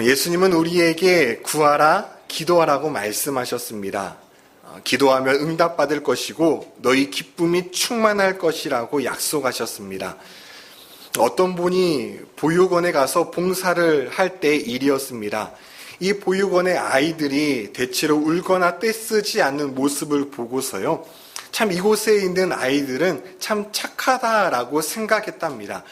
예수님은 우리에게 구하라, 기도하라고 말씀하셨습니다. 기도하면 응답받을 것이고 너희 기쁨이 충만할 것이라고 약속하셨습니다. 어떤 분이 보육원에 가서 봉사를 할 때 일이었습니다. 이 보육원의 아이들이 대체로 울거나 떼쓰지 않는 모습을 보고서요, 참 이곳에 있는 아이들은 참 착하다라고 생각했답니다.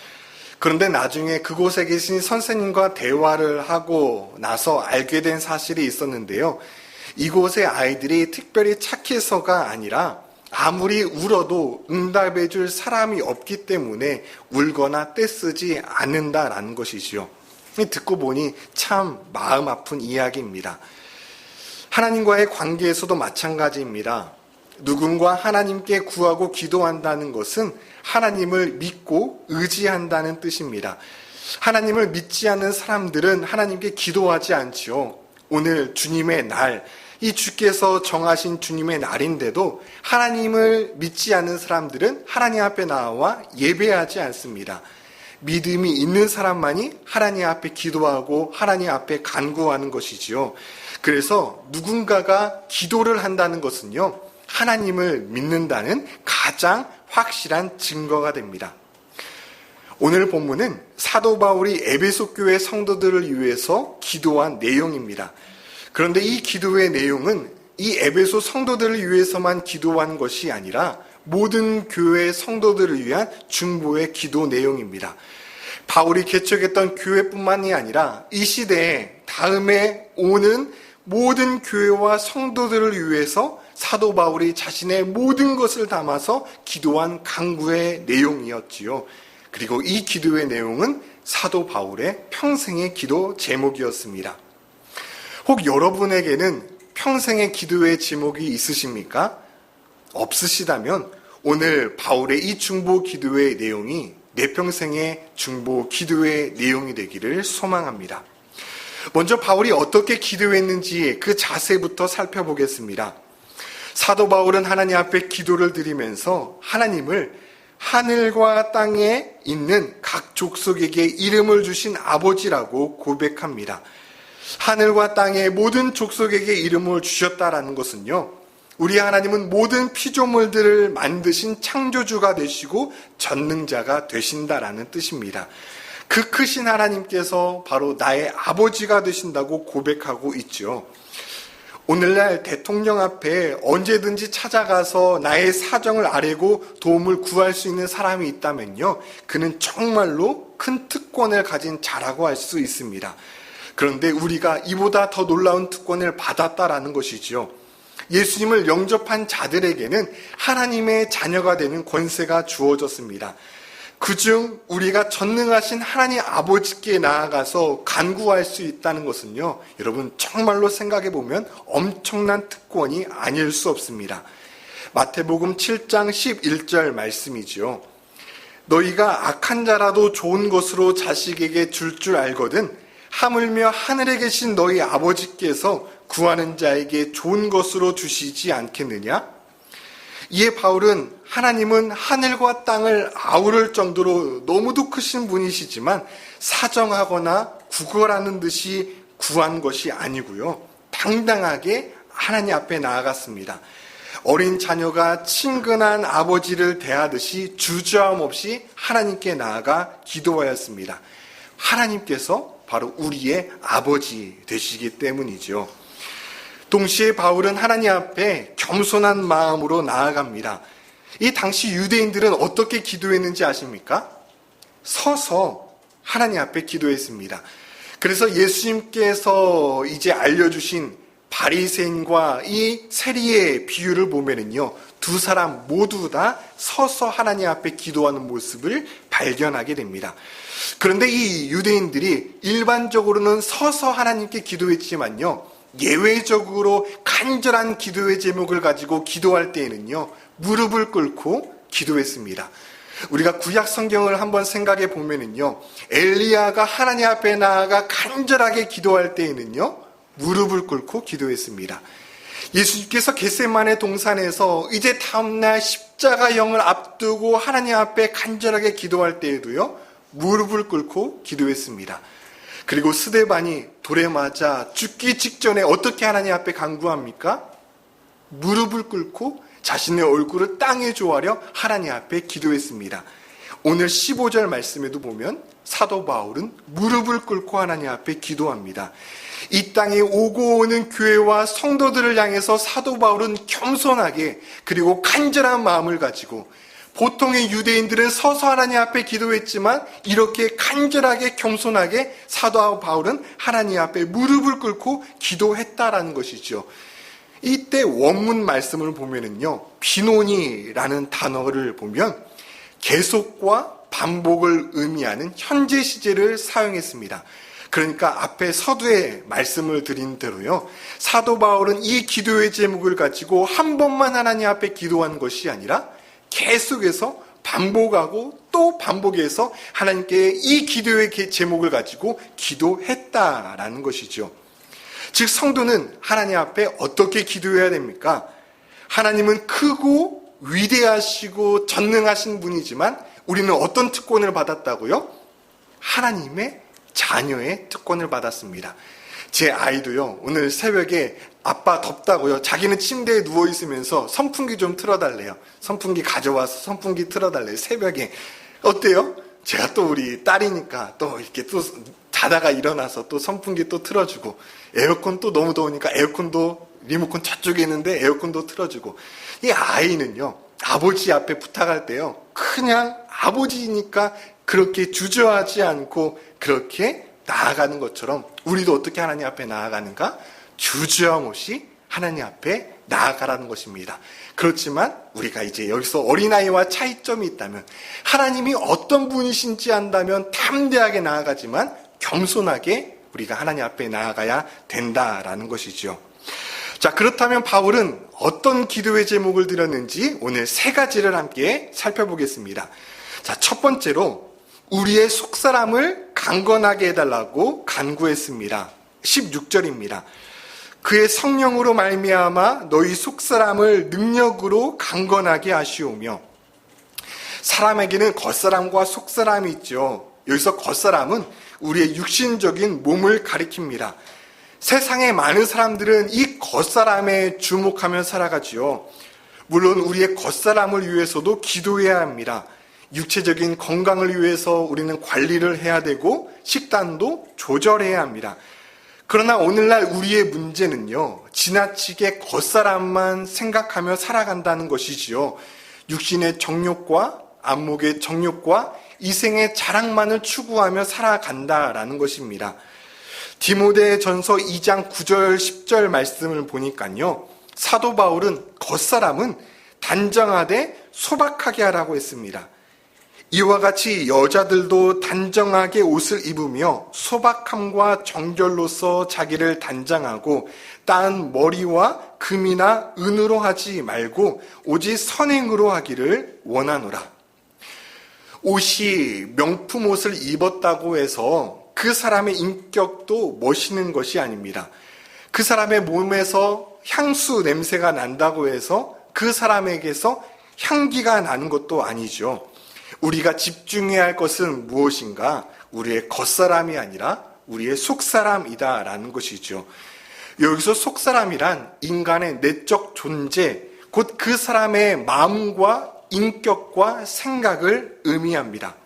그런데 나중에 그곳에 계신 선생님과 대화를 하고 나서 알게 된 사실이 있었는데요. 이곳의 아이들이 특별히 착해서가 아니라 아무리 울어도 응답해 줄 사람이 없기 때문에 울거나 떼쓰지 않는다라는 것이지요. 듣고 보니 참 마음 아픈 이야기입니다. 하나님과의 관계에서도 마찬가지입니다. 누군가 하나님께 구하고 기도한다는 것은 하나님을 믿고 의지한다는 뜻입니다. 하나님을 믿지 않는 사람들은 하나님께 기도하지 않지요. 오늘 주님의 날, 이 주께서 정하신 주님의 날인데도 하나님을 믿지 않는 사람들은 하나님 앞에 나와 예배하지 않습니다. 믿음이 있는 사람만이 하나님 앞에 기도하고 하나님 앞에 간구하는 것이지요. 그래서 누군가가 기도를 한다는 것은요, 하나님을 믿는다는 가장 확실한 증거가 됩니다. 오늘 본문은 사도 바울이 에베소 교회 성도들을 위해서 기도한 내용입니다. 그런데 이 기도의 내용은 이 에베소 성도들을 위해서만 기도한 것이 아니라 모든 교회 성도들을 위한 중보의 기도 내용입니다. 바울이 개척했던 교회뿐만이 아니라 이 시대에 다음에 오는 모든 교회와 성도들을 위해서 사도 바울이 자신의 모든 것을 담아서 기도한 간구의 내용이었지요. 그리고 이 기도의 내용은 사도 바울의 평생의 기도 제목이었습니다. 혹 여러분에게는 평생의 기도의 제목이 있으십니까? 없으시다면 오늘 바울의 이 중보 기도의 내용이 내 평생의 중보 기도의 내용이 되기를 소망합니다. 먼저 바울이 어떻게 기도했는지 그 자세부터 살펴보겠습니다. 사도 바울은 하나님 앞에 기도를 드리면서 하나님을 하늘과 땅에 있는 각 족속에게 이름을 주신 아버지라고 고백합니다. 하늘과 땅의 모든 족속에게 이름을 주셨다라는 것은요, 우리 하나님은 모든 피조물들을 만드신 창조주가 되시고 전능자가 되신다라는 뜻입니다. 그 크신 하나님께서 바로 나의 아버지가 되신다고 고백하고 있죠. 오늘날 대통령 앞에 언제든지 찾아가서 나의 사정을 아뢰고 도움을 구할 수 있는 사람이 있다면요, 그는 정말로 큰 특권을 가진 자라고 할 수 있습니다. 그런데 우리가 이보다 더 놀라운 특권을 받았다라는 것이지요. 예수님을 영접한 자들에게는 하나님의 자녀가 되는 권세가 주어졌습니다. 그중 우리가 전능하신 하나님 아버지께 나아가서 간구할 수 있다는 것은요, 여러분 정말로 생각해보면 엄청난 특권이 아닐 수 없습니다. 마태복음 7장 11절 말씀이지요. 너희가 악한 자라도 좋은 것으로 자식에게 줄 줄 알거든 하물며 하늘에 계신 너희 아버지께서 구하는 자에게 좋은 것으로 주시지 않겠느냐? 이에 바울은 하나님은 하늘과 땅을 아우를 정도로 너무도 크신 분이시지만 사정하거나 구걸하는 듯이 구한 것이 아니고요, 당당하게 하나님 앞에 나아갔습니다. 어린 자녀가 친근한 아버지를 대하듯이 주저함 없이 하나님께 나아가 기도하였습니다. 하나님께서 바로 우리의 아버지 되시기 때문이죠. 동시에 바울은 하나님 앞에 겸손한 마음으로 나아갑니다. 이 당시 유대인들은 어떻게 기도했는지 아십니까? 서서 하나님 앞에 기도했습니다. 그래서 예수님께서 이제 알려주신 바리새인과 이 세리의 비유를 보면은요, 두 사람 모두 다 서서 하나님 앞에 기도하는 모습을 발견하게 됩니다. 그런데 이 유대인들이 일반적으로는 서서 하나님께 기도했지만요, 예외적으로 간절한 기도의 제목을 가지고 기도할 때에는요, 무릎을 꿇고 기도했습니다. 우리가 구약 성경을 한번 생각해 보면은요, 엘리야가 하나님 앞에 나아가 간절하게 기도할 때에는요, 무릎을 꿇고 기도했습니다. 예수님께서 겟세마네 동산에서 이제 다음날 십자가형을 앞두고 하나님 앞에 간절하게 기도할 때에도요, 무릎을 꿇고 기도했습니다. 그리고 스데반이 돌에 맞아 죽기 직전에 어떻게 하나님 앞에 간구합니까? 무릎을 꿇고 자신의 얼굴을 땅에 조아려 하나님 앞에 기도했습니다. 오늘 15절 말씀에도 보면 사도 바울은 무릎을 꿇고 하나님 앞에 기도합니다. 이 땅에 오고 오는 교회와 성도들을 향해서 사도 바울은 겸손하게 그리고 간절한 마음을 가지고, 보통의 유대인들은 서서 하나님 앞에 기도했지만 이렇게 간절하게 겸손하게 사도 바울은 하나님 앞에 무릎을 꿇고 기도했다라는 것이죠. 이때 원문 말씀을 보면은요, 비노니라는 단어를 보면 계속과 반복을 의미하는 현재 시제를 사용했습니다. 그러니까 앞에 서두에 말씀을 드린 대로요, 사도 바울은 이 기도의 제목을 가지고 한 번만 하나님 앞에 기도한 것이 아니라 계속해서 반복하고 또 반복해서 하나님께 이 기도의 제목을 가지고 기도했다라는 것이죠. 즉 성도는 하나님 앞에 어떻게 기도해야 됩니까? 하나님은 크고 위대하시고 전능하신 분이지만 우리는 어떤 특권을 받았다고요? 하나님의 자녀의 특권을 받았습니다. 제 아이도요, 오늘 새벽에 아빠 덥다고요, 자기는 침대에 누워있으면서 선풍기 좀 틀어달래요. 선풍기 가져와서 선풍기 틀어달래요, 새벽에. 어때요? 제가 또 우리 딸이니까 또 이렇게 또 자다가 일어나서 또 선풍기 또 틀어주고, 에어컨 또 너무 더우니까 에어컨도 리모컨 저쪽에 있는데 에어컨도 틀어주고. 이 아이는요, 아버지 앞에 부탁할 때요, 그냥 아버지니까 그렇게 주저하지 않고 그렇게 나아가는 것처럼 우리도 어떻게 하나님 앞에 나아가는가? 주저함 없이 하나님 앞에 나아가라는 것입니다. 그렇지만 우리가 이제 여기서 어린아이와 차이점이 있다면, 하나님이 어떤 분이신지 안다면 담대하게 나아가지만 겸손하게 우리가 하나님 앞에 나아가야 된다라는 것이죠. 자, 그렇다면 바울은 어떤 기도의 제목을 드렸는지 오늘 세 가지를 함께 살펴보겠습니다. 자, 첫 번째로 우리의 속사람을 강건하게 해달라고 간구했습니다. 16절입니다. 그의 성령으로 말미암아 너희 속사람을 능력으로 강건하게 하시오며. 사람에게는 겉사람과 속사람이 있죠. 여기서 겉사람은 우리의 육신적인 몸을 가리킵니다. 세상의 많은 사람들은 이 겉사람에 주목하며 살아가지요. 물론 우리의 겉사람을 위해서도 기도해야 합니다. 육체적인 건강을 위해서 우리는 관리를 해야 되고 식단도 조절해야 합니다. 그러나 오늘날 우리의 문제는요, 지나치게 겉사람만 생각하며 살아간다는 것이지요. 육신의 정욕과 안목의 정욕과 이생의 자랑만을 추구하며 살아간다라는 것입니다. 디모데전서 2장 9절 10절 말씀을 보니까요, 사도 바울은 겉사람은 단정하되 소박하게 하라고 했습니다. 이와 같이 여자들도 단정하게 옷을 입으며 소박함과 정결로서 자기를 단장하고 따은 머리와 금이나 은으로 하지 말고 오직 선행으로 하기를 원하노라. 옷이 명품 옷을 입었다고 해서 그 사람의 인격도 멋있는 것이 아닙니다. 그 사람의 몸에서 향수 냄새가 난다고 해서 그 사람에게서 향기가 나는 것도 아니죠. 우리가 집중해야 할 것은 무엇인가? 우리의 겉사람이 아니라 우리의 속사람이다라는 것이죠. 여기서 속사람이란 인간의 내적 존재, 곧 그 사람의 마음과 인격과 생각을 의미합니다.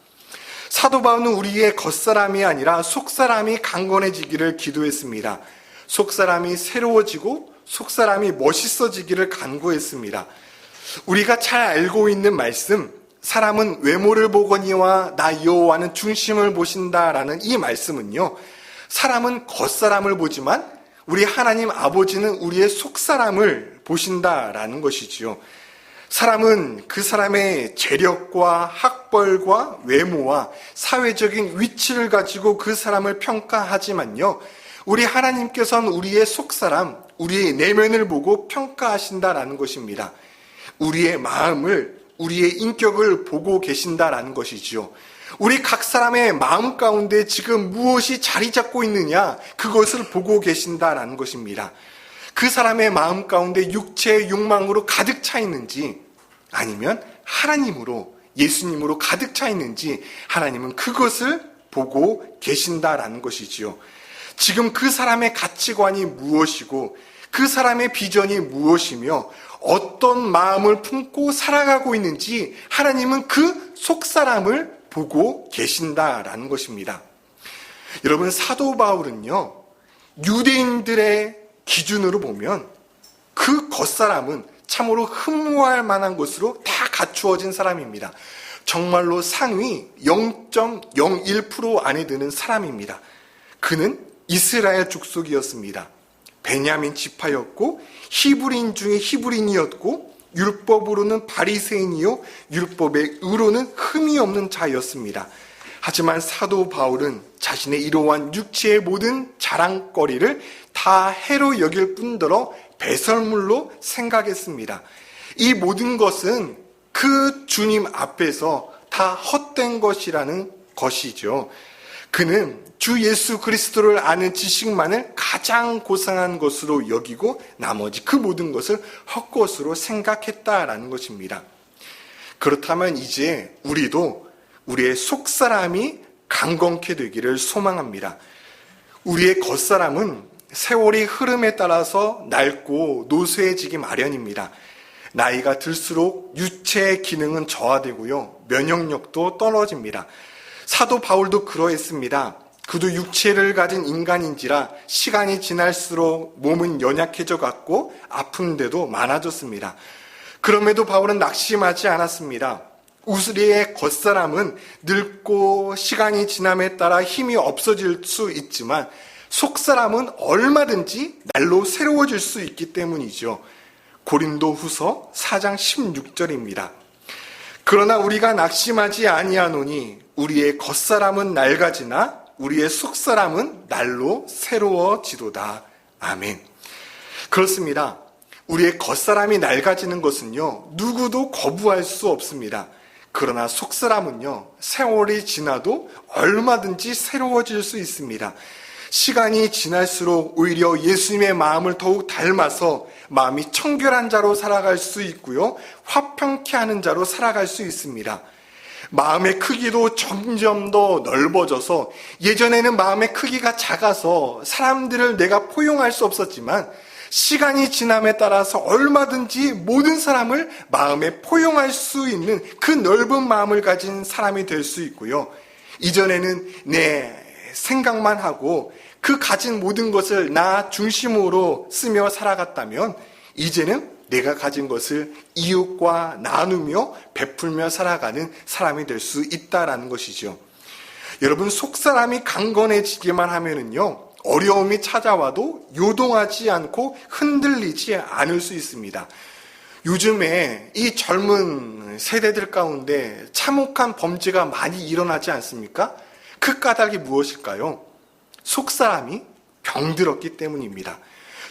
사도 바울은 우리의 겉사람이 아니라 속사람이 강건해지기를 기도했습니다. 속사람이 새로워지고 속사람이 멋있어지기를 간구했습니다. 우리가 잘 알고 있는 말씀, 사람은 외모를 보거니와 나 여호와는 중심을 보신다라는 이 말씀은요, 사람은 겉사람을 보지만 우리 하나님 아버지는 우리의 속사람을 보신다라는 것이지요. 사람은 그 사람의 재력과 학벌과 외모와 사회적인 위치를 가지고 그 사람을 평가하지만요, 우리 하나님께서는 우리의 속사람, 우리의 내면을 보고 평가하신다라는 것입니다. 우리의 마음을, 우리의 인격을 보고 계신다라는 것이죠. 우리 각 사람의 마음 가운데 지금 무엇이 자리 잡고 있느냐, 그것을 보고 계신다라는 것입니다. 그 사람의 마음 가운데 육체의 욕망으로 가득 차 있는지, 아니면 하나님으로, 예수님으로 가득 차 있는지 하나님은 그것을 보고 계신다라는 것이지요. 지금 그 사람의 가치관이 무엇이고 그 사람의 비전이 무엇이며 어떤 마음을 품고 살아가고 있는지 하나님은 그 속사람을 보고 계신다라는 것입니다. 여러분, 사도 바울은요, 유대인들의 기준으로 보면 그 겉사람은 참으로 흠모할 만한 것으로 다 갖추어진 사람입니다. 정말로 상위 0.01% 안에 드는 사람입니다. 그는 이스라엘 족속이었습니다. 베냐민 지파였고 히브리인 중에 히브리인이었고 율법으로는 바리새인이요 율법의 의로는 흠이 없는 자였습니다. 하지만 사도 바울은 자신의 이러한 육체의 모든 자랑거리를 다 해로 여길 뿐더러 배설물로 생각했습니다. 이 모든 것은 그 주님 앞에서 다 헛된 것이라는 것이죠. 그는 주 예수 그리스도를 아는 지식만을 가장 고상한 것으로 여기고 나머지 그 모든 것을 헛것으로 생각했다라는 것입니다. 그렇다면 이제 우리도 우리의 속사람이 강건케 되기를 소망합니다. 우리의 겉사람은 세월이 흐름에 따라서 낡고 노쇠해지기 마련입니다. 나이가 들수록 유체의 기능은 저하되고요, 면역력도 떨어집니다. 사도 바울도 그러했습니다. 그도 육체를 가진 인간인지라 시간이 지날수록 몸은 연약해져 갔고 아픈데도 많아졌습니다. 그럼에도 바울은 낙심하지 않았습니다. 우리의 겉사람은 늙고 시간이 지남에 따라 힘이 없어질 수 있지만 속사람은 얼마든지 날로 새로워질 수 있기 때문이죠. 고린도후서 4장 16절입니다. 그러나 우리가 낙심하지 아니하노니 우리의 겉사람은 낡아지나 우리의 속사람은 날로 새로워지도다. 아멘. 그렇습니다. 우리의 겉사람이 낡아지는 것은요, 누구도 거부할 수 없습니다. 그러나 속사람은요, 세월이 지나도 얼마든지 새로워질 수 있습니다. 시간이 지날수록 오히려 예수님의 마음을 더욱 닮아서 마음이 청결한 자로 살아갈 수 있고요, 화평케 하는 자로 살아갈 수 있습니다. 마음의 크기도 점점 더 넓어져서 예전에는 마음의 크기가 작아서 사람들을 내가 포용할 수 없었지만 시간이 지남에 따라서 얼마든지 모든 사람을 마음에 포용할 수 있는 그 넓은 마음을 가진 사람이 될 수 있고요. 이전에는 내 생각만 하고 그 가진 모든 것을 나 중심으로 쓰며 살아갔다면 이제는 내가 가진 것을 이웃과 나누며 베풀며 살아가는 사람이 될 수 있다라는 것이죠. 여러분, 속사람이 강건해지기만 하면은요, 어려움이 찾아와도 요동하지 않고 흔들리지 않을 수 있습니다. 요즘에 이 젊은 세대들 가운데 참혹한 범죄가 많이 일어나지 않습니까? 그 까닭이 무엇일까요? 속사람이 병들었기 때문입니다.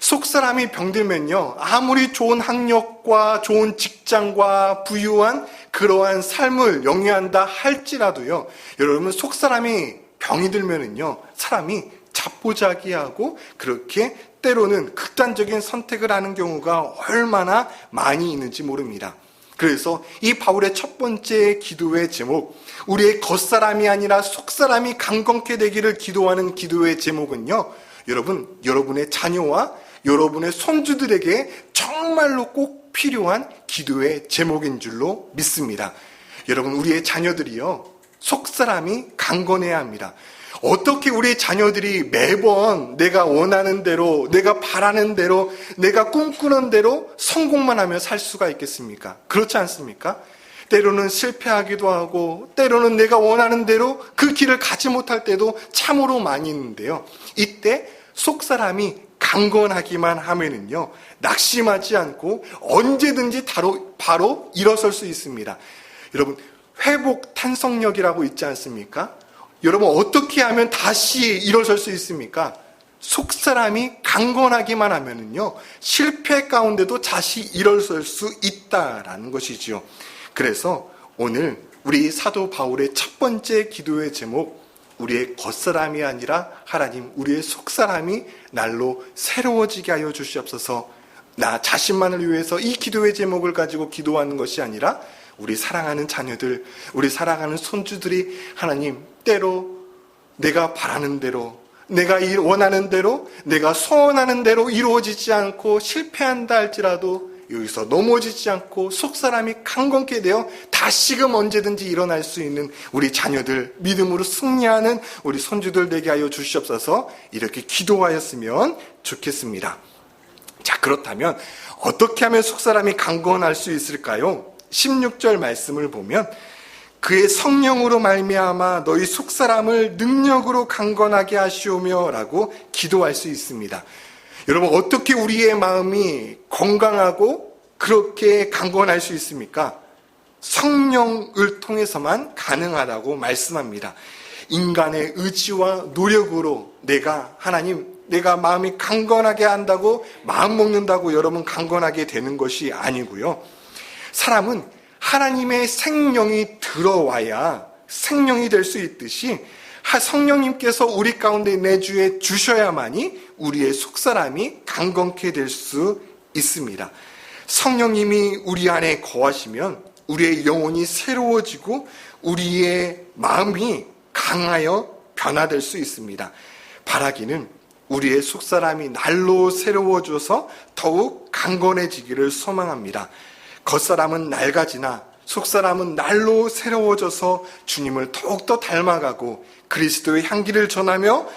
속사람이 병들면요, 아무리 좋은 학력과 좋은 직장과 부유한 그러한 삶을 영위한다 할지라도요, 여러분, 속사람이 병이 들면은요, 사람이 자포자기하고 그렇게 때로는 극단적인 선택을 하는 경우가 얼마나 많이 있는지 모릅니다. 그래서 이 바울의 첫 번째 기도의 제목, 우리의 겉사람이 아니라 속사람이 강건케 되기를 기도하는 기도의 제목은요, 여러분의 자녀와 여러분의 손주들에게 정말로 꼭 필요한 기도의 제목인 줄로 믿습니다. 여러분, 우리의 자녀들이요, 속사람이 강건해야 합니다. 어떻게 우리 자녀들이 매번 내가 원하는 대로, 내가 바라는 대로, 내가 꿈꾸는 대로 성공만 하며 살 수가 있겠습니까? 그렇지 않습니까? 때로는 실패하기도 하고, 때로는 내가 원하는 대로 그 길을 가지 못할 때도 참으로 많이 있는데요. 이때 속사람이 강건하기만 하면은요, 낙심하지 않고 언제든지 바로 일어설 수 있습니다. 여러분, 회복 탄성력이라고 있지 않습니까? 여러분, 어떻게 하면 다시 일어설 수 있습니까? 속사람이 강건하기만 하면은요, 실패 가운데도 다시 일어설 수 있다라는 것이지요. 그래서 오늘 우리 사도 바울의 첫 번째 기도의 제목, 우리의 겉사람이 아니라 하나님, 우리의 속사람이 날로 새로워지게 하여 주시옵소서. 나 자신만을 위해서 이 기도의 제목을 가지고 기도하는 것이 아니라 우리 사랑하는 자녀들, 우리 사랑하는 손주들이 하나님, 때로 내가 바라는 대로, 내가 원하는 대로, 내가 소원하는 대로 이루어지지 않고 실패한다 할지라도 여기서 넘어지지 않고 속사람이 강건케 되어 다시금 언제든지 일어날 수 있는 우리 자녀들, 믿음으로 승리하는 우리 손주들 되게 하여 주시옵소서. 이렇게 기도하였으면 좋겠습니다. 자, 그렇다면 어떻게 하면 속사람이 강건할 수 있을까요? 16절 말씀을 보면 그의 성령으로 말미암아 너희 속사람을 능력으로 강건하게 하시오며 라고 기도할 수 있습니다. 여러분, 어떻게 우리의 마음이 건강하고 그렇게 강건할 수 있습니까? 성령을 통해서만 가능하다고 말씀합니다. 인간의 의지와 노력으로 내가 마음이 강건하게 한다고, 마음 먹는다고 여러분 강건하게 되는 것이 아니고요. 사람은 하나님의 생명이 들어와야 생명이 될 수 있듯이 성령님께서 우리 가운데 내주해 주셔야만이 우리의 속사람이 강건케 될 수 있습니다. 성령님이 우리 안에 거하시면 우리의 영혼이 새로워지고 우리의 마음이 강하여 변화될 수 있습니다. 바라기는 우리의 속사람이 날로 새로워져서 더욱 강건해지기를 소망합니다. 겉사람은 낡아지나 속사람은 날로 새로워져서 주님을 더욱더 닮아가고 그리스도의 향기를 전하며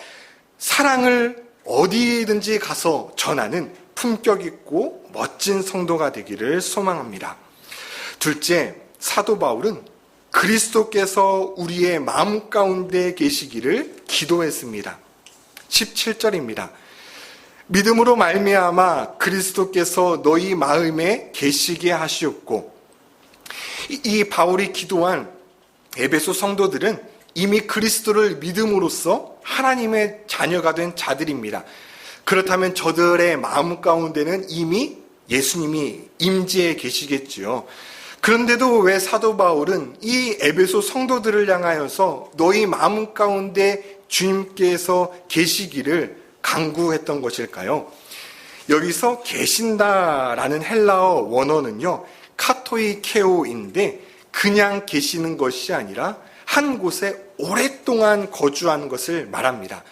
사랑을 어디든지 가서 전하는 품격 있고 멋진 성도가 되기를 소망합니다. 둘째, 사도 바울은 그리스도께서 우리의 마음 가운데 계시기를 기도했습니다. 17절입니다. 믿음으로 말미암아 그리스도께서 너희 마음에 계시게 하시옵고, 이 바울이 기도한 에베소 성도들은 이미 그리스도를 믿음으로써 하나님의 자녀가 된 자들입니다. 그렇다면 저들의 마음 가운데는 이미 예수님이 임재해 계시겠지요. 그런데도 왜 사도 바울은 이 에베소 성도들을 향하여서 너희 마음 가운데 주님께서 계시기를 간구했던 것일까요? 여기서 계신다라는 헬라어 원어는요, 카토이케오인데 그냥 계시는 것이 아니라 한 곳에 오랫동안 거주하는 것을 말합니다.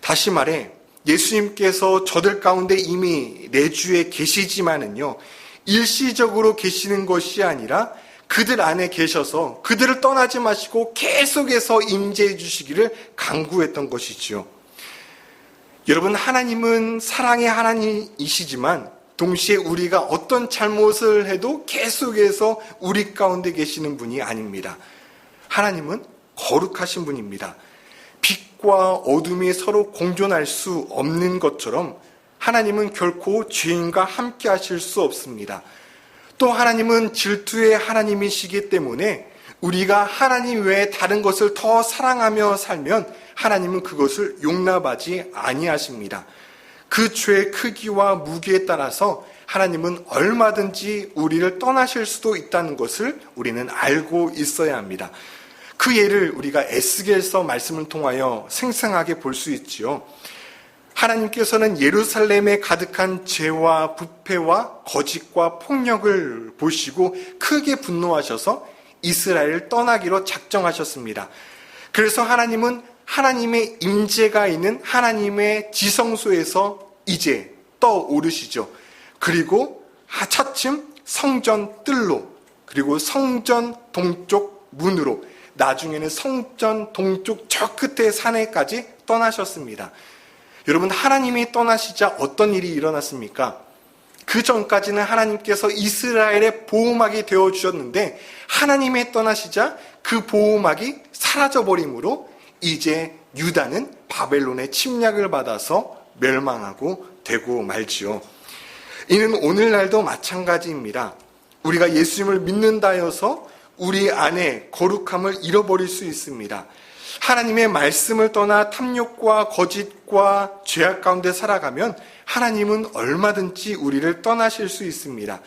다시 말해 예수님께서 저들 가운데 이미 내주에 계시지만은요, 일시적으로 계시는 것이 아니라 그들 안에 계셔서 그들을 떠나지 마시고 계속해서 임재해 주시기를 간구했던 것이지요. 여러분, 하나님은 사랑의 하나님이시지만 동시에 우리가 어떤 잘못을 해도 계속해서 우리 가운데 계시는 분이 아닙니다. 하나님은 거룩하신 분입니다. 빛과 어둠이 서로 공존할 수 없는 것처럼 하나님은 결코 죄인과 함께 하실 수 없습니다. 또 하나님은 질투의 하나님이시기 때문에 우리가 하나님 외에 다른 것을 더 사랑하며 살면 하나님은 그것을 용납하지 아니하십니다. 그 죄의 크기와 무게에 따라서 하나님은 얼마든지 우리를 떠나실 수도 있다는 것을 우리는 알고 있어야 합니다. 그 예를 우리가 에스겔서 말씀을 통하여 생생하게 볼 수 있지요. 하나님께서는 예루살렘에 가득한 죄와 부패와 거짓과 폭력을 보시고 크게 분노하셔서 이스라엘을 떠나기로 작정하셨습니다. 그래서 하나님은 하나님의 임재가 있는 하나님의 지성소에서 이제 떠오르시죠. 그리고 차츰 성전 뜰로, 그리고 성전 동쪽 문으로, 나중에는 성전 동쪽 저 끝에 산에까지 떠나셨습니다. 여러분, 하나님이 떠나시자 어떤 일이 일어났습니까? 그 전까지는 하나님께서 이스라엘의 보호막이 되어주셨는데 하나님이 떠나시자 그 보호막이 사라져버림으로 이제 유다는 바벨론의 침략을 받아서 멸망하고 되고 말지요. 이는 오늘날도 마찬가지입니다. 우리가 예수님을 믿는다 해서 우리 안에 거룩함을 잃어버릴 수 있습니다. 하나님의 말씀을 떠나 탐욕과 거짓과 죄악 가운데 살아가면 하나님은 얼마든지 우리를 떠나실 수 있습니다.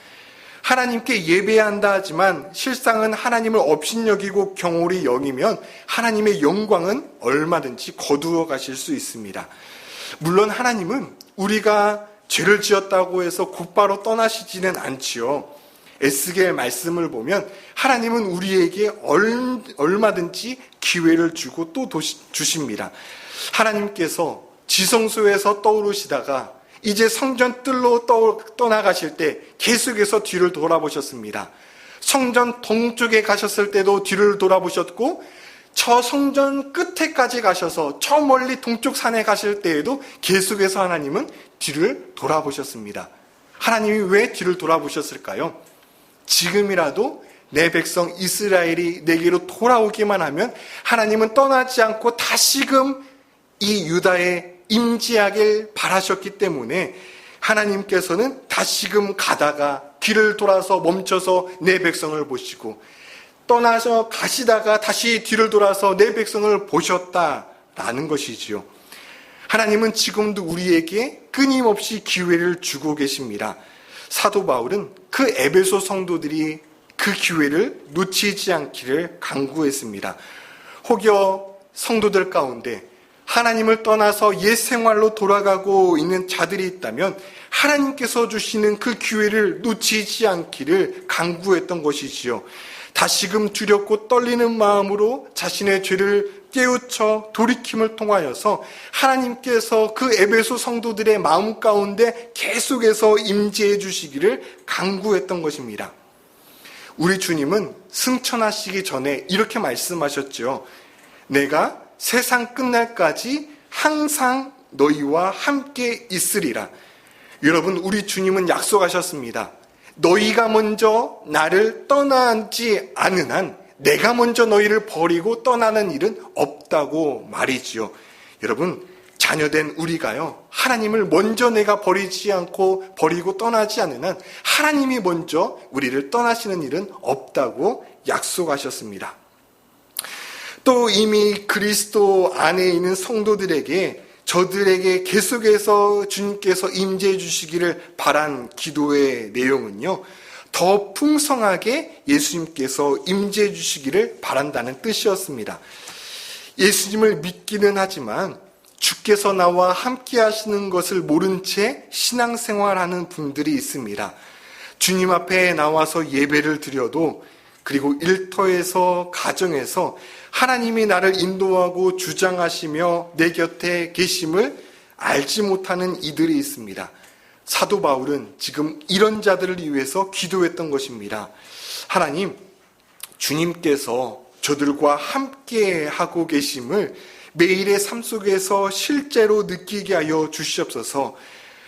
하나님께 예배한다 하지만 실상은 하나님을 업신여기고 경홀히 여기면 하나님의 영광은 얼마든지 거두어 가실 수 있습니다. 물론 하나님은 우리가 죄를 지었다고 해서 곧바로 떠나시지는 않지요. 에스겔 말씀을 보면 하나님은 우리에게 얼마든지 기회를 주고 또 주십니다. 하나님께서 지성소에서 떠오르시다가 이제 성전 뜰로 떠나가실 때 계속해서 뒤를 돌아보셨습니다. 성전 동쪽에 가셨을 때도 뒤를 돌아보셨고 저 성전 끝에까지 가셔서 저 멀리 동쪽 산에 가실 때에도 계속해서 하나님은 뒤를 돌아보셨습니다. 하나님이 왜 뒤를 돌아보셨을까요? 지금이라도 내 백성 이스라엘이 내게로 돌아오기만 하면 하나님은 떠나지 않고 다시금 이 유다에 임재하길 바라셨기 때문에 하나님께서는 다시금 가다가 뒤를 돌아서 멈춰서 내 백성을 보시고 떠나서 가시다가 다시 뒤를 돌아서 내 백성을 보셨다라는 것이지요. 하나님은 지금도 우리에게 끊임없이 기회를 주고 계십니다. 사도 바울은 그 에베소 성도들이 그 기회를 놓치지 않기를 간구했습니다. 혹여 성도들 가운데 하나님을 떠나서 옛 생활로 돌아가고 있는 자들이 있다면 하나님께서 주시는 그 기회를 놓치지 않기를 간구했던 것이지요. 다시금 두렵고 떨리는 마음으로 자신의 죄를 깨우쳐 돌이킴을 통하여서 하나님께서 그 에베소 성도들의 마음 가운데 계속해서 임재해 주시기를 간구했던 것입니다. 우리 주님은 승천하시기 전에 이렇게 말씀하셨죠. 내가 세상 끝날까지 항상 너희와 함께 있으리라. 여러분, 우리 주님은 약속하셨습니다. 너희가 먼저 나를 떠나지 않은 한 내가 먼저 너희를 버리고 떠나는 일은 없다고 말이지요. 여러분, 자녀된 우리가요, 하나님을 먼저 내가 버리지 않고 버리고 떠나지 않는 한 하나님이 먼저 우리를 떠나시는 일은 없다고 약속하셨습니다. 또 이미 그리스도 안에 있는 성도들에게 저들에게 계속해서 주님께서 임재해 주시기를 바란 기도의 내용은요, 더 풍성하게 예수님께서 임재해 주시기를 바란다는 뜻이었습니다. 예수님을 믿기는 하지만 주께서 나와 함께 하시는 것을 모른 채 신앙생활하는 분들이 있습니다. 주님 앞에 나와서 예배를 드려도, 그리고 일터에서 가정에서 하나님이 나를 인도하고 주장하시며 내 곁에 계심을 알지 못하는 이들이 있습니다. 사도 바울은 지금 이런 자들을 위해서 기도했던 것입니다. 하나님, 주님께서 저들과 함께 하고 계심을 매일의 삶 속에서 실제로 느끼게 하여 주시옵소서.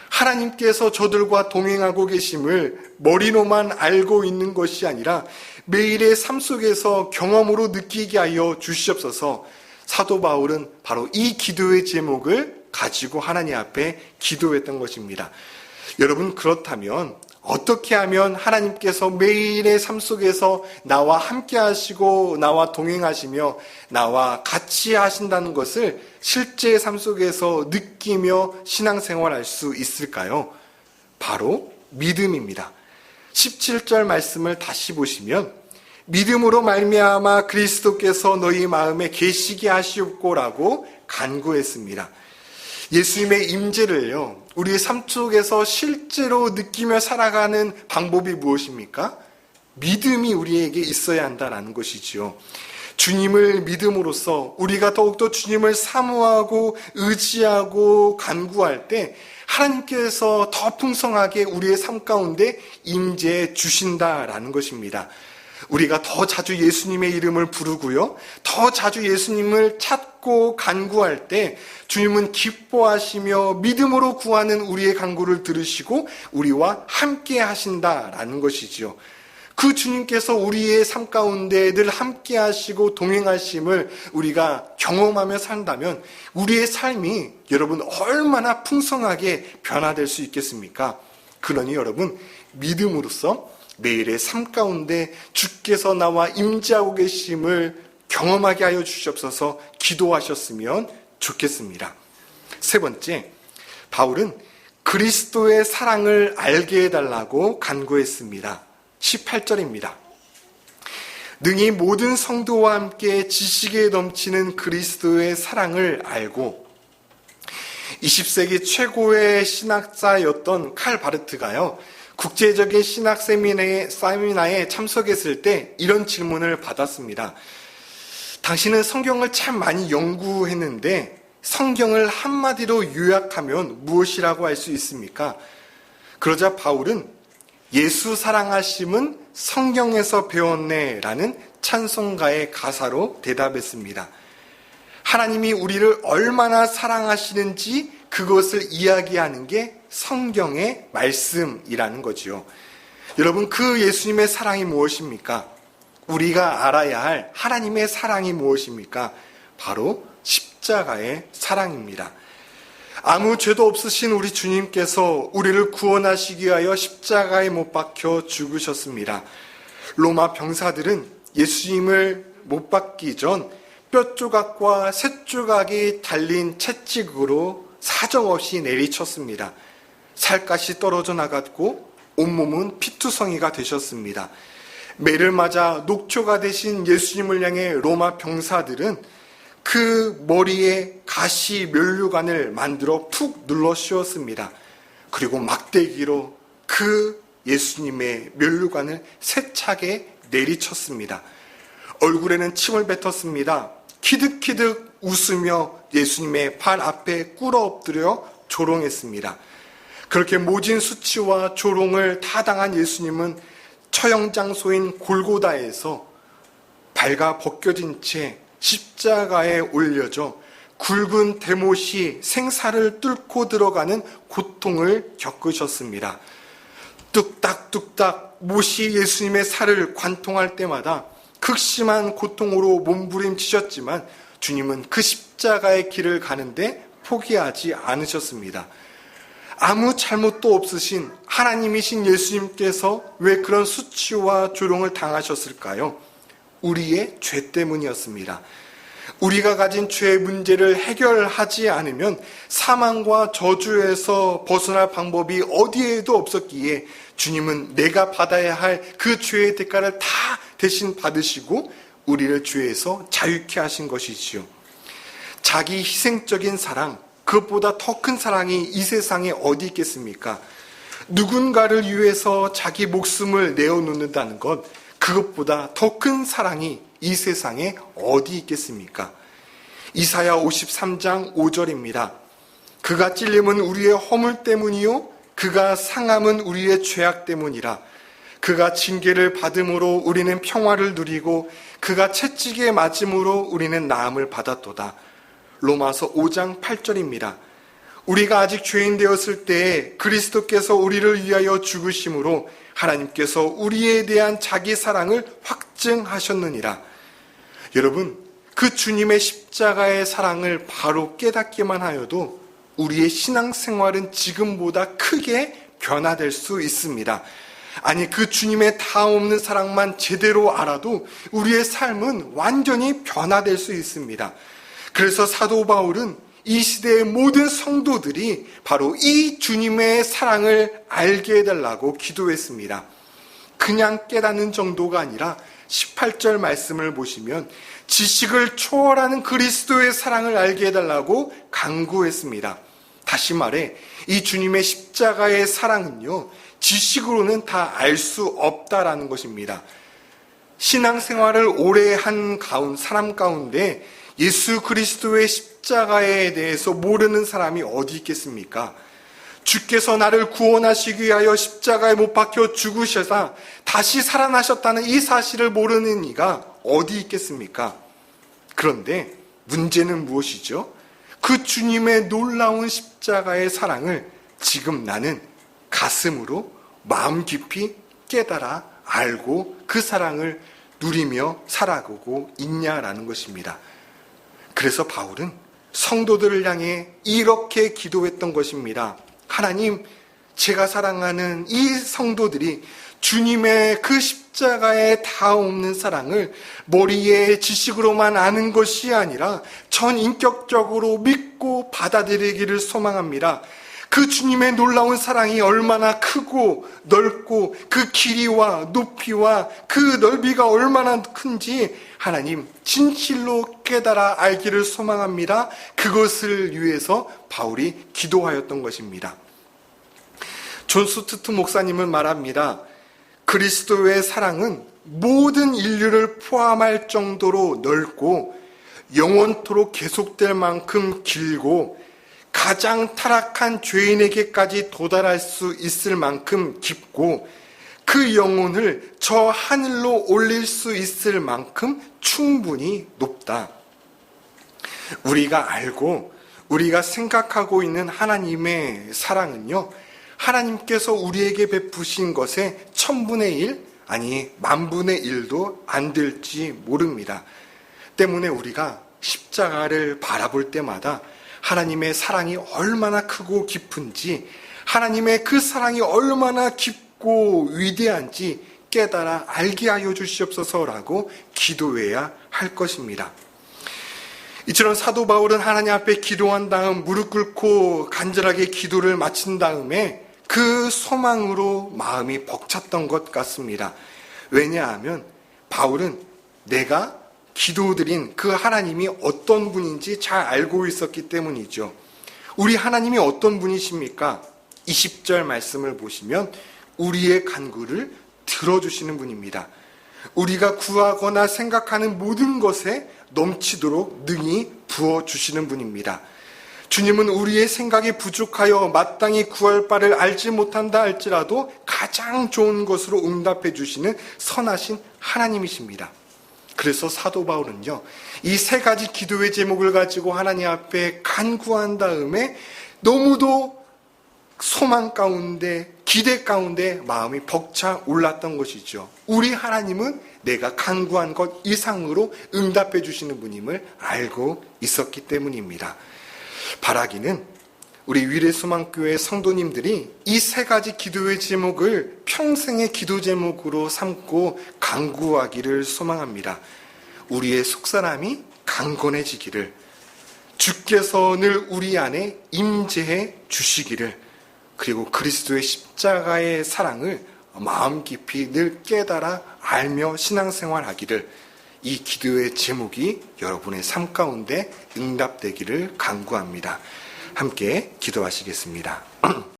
하나님께서 저들과 동행하고 계심을 머리로만 알고 있는 것이 아니라 매일의 삶 속에서 경험으로 느끼게 하여 주시옵소서. 사도 바울은 바로 이 기도의 제목을 가지고 하나님 앞에 기도했던 것입니다. 여러분, 그렇다면 어떻게 하면 하나님께서 매일의 삶 속에서 나와 함께 하시고 나와 동행하시며 나와 같이 하신다는 것을 실제 삶 속에서 느끼며 신앙생활할 수 있을까요? 바로 믿음입니다. 17절 말씀을 다시 보시면 믿음으로 말미암아 그리스도께서 너희 마음에 계시게 하시옵고라고 간구했습니다. 예수님의 임재를요, 우리의 삶 속에서 실제로 느끼며 살아가는 방법이 무엇입니까? 믿음이 우리에게 있어야 한다는 것이지요. 주님을 믿음으로써 우리가 더욱더 주님을 사모하고 의지하고 간구할 때 하나님께서 더 풍성하게 우리의 삶 가운데 임재해 주신다라는 것입니다. 우리가 더 자주 예수님의 이름을 부르고요, 더 자주 예수님을 찾고 간구할 때 주님은 기뻐하시며 믿음으로 구하는 우리의 간구를 들으시고 우리와 함께 하신다라는 것이지요. 그 주님께서 우리의 삶 가운데 늘 함께 하시고 동행하심을 우리가 경험하며 산다면 우리의 삶이 여러분 얼마나 풍성하게 변화될 수 있겠습니까? 그러니 여러분, 믿음으로써 매일의 삶 가운데 주께서 나와 임재하고 계심을 경험하게 하여 주시옵소서 기도하셨으면 좋겠습니다. 세 번째, 바울은 그리스도의 사랑을 알게 해달라고 간구했습니다. 18절입니다. 능히 모든 성도와 함께 지식에 넘치는 그리스도의 사랑을 알고, 20세기 최고의 신학자였던 칼 바르트가요, 국제적인 신학 세미나에 참석했을 때 이런 질문을 받았습니다. 당신은 성경을 참 많이 연구했는데 성경을 한마디로 요약하면 무엇이라고 할 수 있습니까? 그러자 바울은 예수 사랑하심은 성경에서 배웠네 라는 찬송가의 가사로 대답했습니다. 하나님이 우리를 얼마나 사랑하시는지 그것을 이야기하는 게 성경의 말씀이라는 거지요. 여러분, 그 예수님의 사랑이 무엇입니까? 우리가 알아야 할 하나님의 사랑이 무엇입니까? 바로 십자가의 사랑입니다. 아무 죄도 없으신 우리 주님께서 우리를 구원하시기 위하여 십자가에 못 박혀 죽으셨습니다. 로마 병사들은 예수님을 못 박기 전 뼈 조각과 새 조각이 달린 채찍으로 사정없이 내리쳤습니다. 살갗이 떨어져 나갔고 온몸은 피투성이가 되셨습니다. 매를 맞아 녹초가 되신 예수님을 향해 로마 병사들은 그 머리에 가시 면류관을 만들어 푹 눌러 씌웠습니다. 그리고 막대기로 그 예수님의 면류관을 세차게 내리쳤습니다. 얼굴에는 침을 뱉었습니다. 키득키득 웃으며 예수님의 발 앞에 꿇어 엎드려 조롱했습니다. 그렇게 모진 수치와 조롱을 다 당한 예수님은 처형장소인 골고다에서 발가 벗겨진 채 십자가에 올려져 굵은 대못이 생사를 뚫고 들어가는 고통을 겪으셨습니다. 뚝딱뚝딱 못이 예수님의 살을 관통할 때마다 극심한 고통으로 몸부림치셨지만 주님은 그 십자가의 길을 가는데 포기하지 않으셨습니다. 아무 잘못도 없으신 하나님이신 예수님께서 왜 그런 수치와 조롱을 당하셨을까요? 우리의 죄 때문이었습니다. 우리가 가진 죄의 문제를 해결하지 않으면 사망과 저주에서 벗어날 방법이 어디에도 없었기에 주님은 내가 받아야 할 그 죄의 대가를 다 대신 받으시고 우리를 죄에서 자유케 하신 것이지요. 자기 희생적인 사랑, 그것보다 더 큰 사랑이 이 세상에 어디 있겠습니까? 누군가를 위해서 자기 목숨을 내어놓는다는 것, 그것보다 더 큰 사랑이 이 세상에 어디 있겠습니까? 이사야 53장 5절입니다. 그가 찔림은 우리의 허물 때문이요 그가 상함은 우리의 죄악 때문이라. 그가 징계를 받음으로 우리는 평화를 누리고 그가 채찍에 맞음으로 우리는 나음을 받았도다. 로마서 5장 8절입니다. 우리가 아직 죄인 되었을 때에 그리스도께서 우리를 위하여 죽으심으로 하나님께서 우리에 대한 자기 사랑을 확증하셨느니라. 여러분, 그 주님의 십자가의 사랑을 바로 깨닫기만 하여도 우리의 신앙생활은 지금보다 크게 변화될 수 있습니다. 아니, 그 주님의 다없는 사랑만 제대로 알아도 우리의 삶은 완전히 변화될 수 있습니다. 그래서 사도 바울은 이 시대의 모든 성도들이 바로 이 주님의 사랑을 알게 해달라고 기도했습니다. 그냥 깨닫는 정도가 아니라 18절 말씀을 보시면 지식을 초월하는 그리스도의 사랑을 알게 해달라고 간구했습니다. 다시 말해 이 주님의 십자가의 사랑은요, 지식으로는 다 알 수 없다라는 것입니다. 신앙생활을 오래 한 사람 가운데 예수 그리스도의 십자가에 대해서 모르는 사람이 어디 있겠습니까? 주께서 나를 구원하시기 위하여 십자가에 못 박혀 죽으셔서 다시 살아나셨다는 이 사실을 모르는 이가 어디 있겠습니까? 그런데 문제는 무엇이죠? 그 주님의 놀라운 십자가의 사랑을 지금 나는 가슴으로 마음 깊이 깨달아 알고 그 사랑을 누리며 살아가고 있냐라는 것입니다. 그래서 바울은 성도들을 향해 이렇게 기도했던 것입니다. 하나님, 제가 사랑하는 이 성도들이 주님의 그 십자가에 다없는 사랑을 머리의 지식으로만 아는 것이 아니라 전인격적으로 믿고 받아들이기를 소망합니다. 그 주님의 놀라운 사랑이 얼마나 크고 넓고 그 길이와 높이와 그 넓이가 얼마나 큰지 하나님 진실로 깨달아 알기를 소망합니다. 그것을 위해서 바울이 기도하였던 것입니다. 존 스투트 목사님은 말합니다. 그리스도의 사랑은 모든 인류를 포함할 정도로 넓고 영원토록 계속될 만큼 길고 가장 타락한 죄인에게까지 도달할 수 있을 만큼 깊고 그 영혼을 저 하늘로 올릴 수 있을 만큼 충분히 높다. 우리가 알고 우리가 생각하고 있는 하나님의 사랑은요, 하나님께서 우리에게 베푸신 것의 1000분의 1, 아니 10,000분의 1도 안 될지 모릅니다. 때문에 우리가 십자가를 바라볼 때마다 하나님의 사랑이 얼마나 크고 깊은지, 하나님의 그 사랑이 얼마나 깊고 위대한지 깨달아 알게 하여 주시옵소서라고 기도해야 할 것입니다. 이처럼 사도 바울은 하나님 앞에 기도한 다음 무릎 꿇고 간절하게 기도를 마친 다음에 그 소망으로 마음이 벅찼던 것 같습니다. 왜냐하면 바울은 내가 기도드린 그 하나님이 어떤 분인지 잘 알고 있었기 때문이죠. 우리 하나님이 어떤 분이십니까? 20절 말씀을 보시면 우리의 간구를 들어주시는 분입니다. 우리가 구하거나 생각하는 모든 것에 넘치도록 능히 부어주시는 분입니다. 주님은 우리의 생각이 부족하여 마땅히 구할 바를 알지 못한다 할지라도 가장 좋은 것으로 응답해 주시는 선하신 하나님이십니다. 그래서 사도 바울은요, 이 3가지 기도의 제목을 가지고 하나님 앞에 간구한 다음에 너무도 소망 가운데, 기대 가운데 마음이 벅차 올랐던 것이죠. 우리 하나님은 내가 간구한 것 이상으로 응답해 주시는 분임을 알고 있었기 때문입니다. 바라기는 우리 위례소망교회 성도님들이 이 3가지 기도의 제목을 평생의 기도 제목으로 삼고 간구하기를 소망합니다. 우리의 속사람이 강건해지기를, 주께서 늘 우리 안에 임재해 주시기를, 그리고 그리스도의 십자가의 사랑을 마음 깊이 늘 깨달아 알며 신앙생활하기를, 이 기도의 제목이 여러분의 삶 가운데 응답되기를 간구합니다. 함께 기도하시겠습니다.